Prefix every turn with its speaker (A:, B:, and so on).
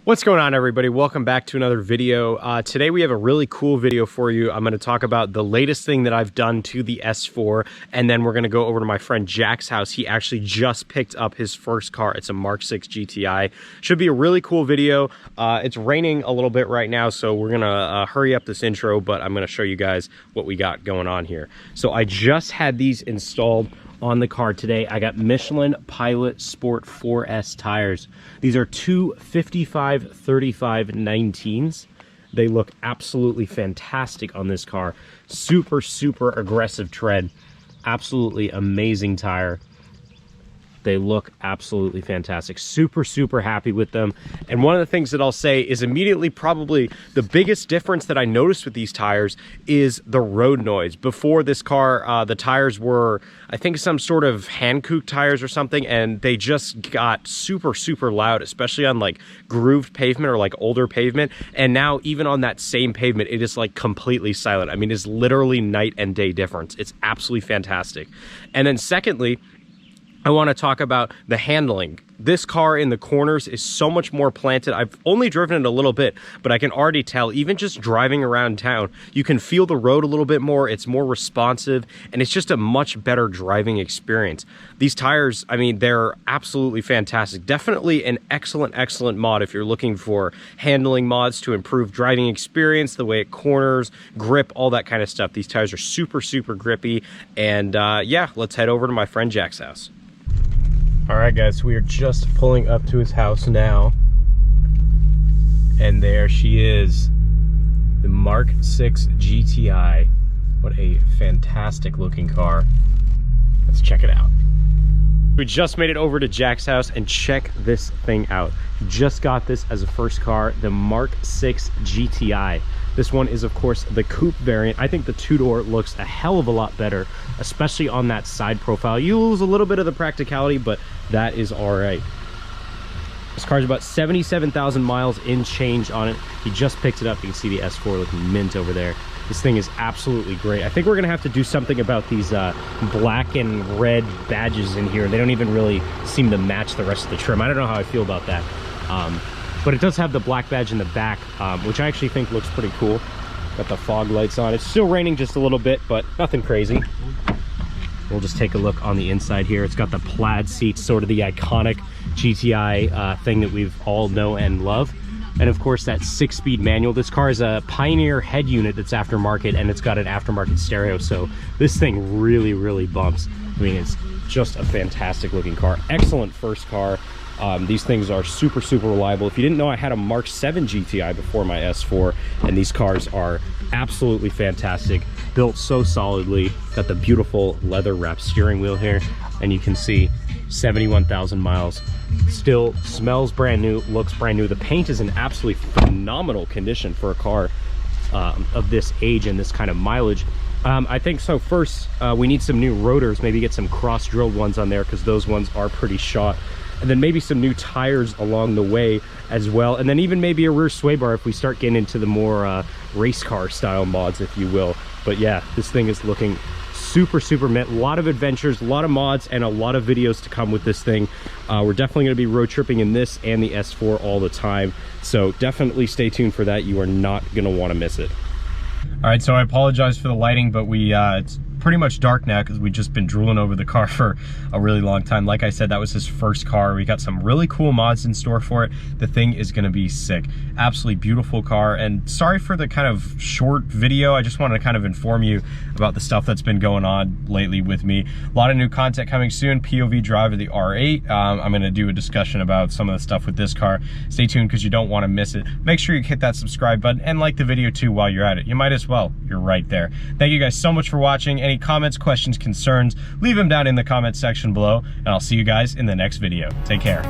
A: What's going on, everybody? Welcome back to another video. Today we have a really cool video for you. I'm going to talk about the latest thing that I've done to the S4, and then we're going to go over to my friend Jack's house. He actually just picked up his first car. It's a MK6 GTI. Should be a really cool video. It's raining a little bit right now, so we're going to hurry up this intro, but I'm going to show you guys what we got going on here. So I just had these installed on the car today. I got Michelin Pilot Sport 4S tires. These are two 55/35 19s. They look absolutely fantastic on this car. Super aggressive tread. Absolutely amazing tire. They look absolutely fantastic. Super happy with them. And one of the things that I'll say is immediately probably the biggest difference that I noticed with these tires is the road noise. Before this car, the tires were, I think, some sort of Hankook tires or something, and they just got super loud, especially on like grooved pavement or like older pavement. And now even on that same pavement, it is like completely silent. I mean, it's literally night and day difference. It's absolutely fantastic. And then secondly, I want to talk about the handling. This car in the corners is so much more planted. I've only driven it a little bit, but I can already tell, even just driving around town, you can feel the road a little bit more. It's more responsive, and it's just a much better driving experience. These tires, I mean, they're absolutely fantastic. Definitely an excellent mod if you're looking for handling mods to improve driving experience, the way it corners, grip, all that kind of stuff. These tires are super grippy, and yeah, let's head over to my friend Jack's house. All right, guys, we are just pulling up to his house now, and there she is, the MK6 GTI. What a fantastic looking car. Let's check it out. We just made it over to Jack's house, and check this thing out. Just got this as a first car, the MK6 GTI. This one is, of course, the coupe variant. I think the two-door looks a hell of a lot better, especially on that side profile. You lose a little bit of the practicality, but that is all right. This car's about 77,000 miles in change on it. He just picked it up. You can see the S4 looking mint over there. This thing is absolutely great. I think we're gonna have to do something about these black and red badges in here. They don't even really seem to match the rest of the trim. I don't know how I feel about that. But it does have the black badge in the back, which I actually think looks pretty cool. Got the fog lights on. It's still raining just a little bit, but nothing crazy. We'll just take a look on the inside here. It's got the plaid seats, sort of the iconic GTI thing that we've all know and love. And of course, that 6-speed manual. This car is a Pioneer head unit that's aftermarket, and it's got an aftermarket stereo. So this thing really bumps. I mean, it's just a fantastic looking car. Excellent first car. These things are super reliable. If you didn't know, I had a MK7 GTI before my S4, and these cars are absolutely fantastic. Built so solidly. Got the beautiful leather wrapped steering wheel here, and you can see 71,000 miles. Still smells brand new, looks brand new. The paint is in absolutely phenomenal condition for a car of this age and this kind of mileage. I think so. First, we need some new rotors, maybe get some cross-drilled ones on there, because those ones are pretty shot. And then maybe some new tires along the way as well. And then even maybe a rear sway bar if we start getting into the more race car style mods, if you will. But yeah, this thing is looking super mint. A lot of adventures, a lot of mods, and a lot of videos to come with this thing. We're definitely going to be road tripping in this and the S4 all the time. So definitely stay tuned for that. You are not going to want to miss it. All right, so I apologize for the lighting, but it's pretty much dark now because we've just been drooling over the car for a really long time. Like I said, that was his first car. We got some really cool mods in store for it. The thing is going to be sick. Absolutely beautiful car. And sorry for the kind of short video. I just wanted to kind of inform you about the stuff that's been going on lately with me. A lot of new content coming soon. POV drive of the R8. I'm going to do a discussion about some of the stuff with this car. Stay tuned because you don't want to miss it. Make sure you hit that subscribe button and like the video too while you're at it. You might as well. You're right there. Thank you guys so much for watching. Any comments, questions, concerns, leave them down in the comment section below, and I'll see you guys in the next video. Take care.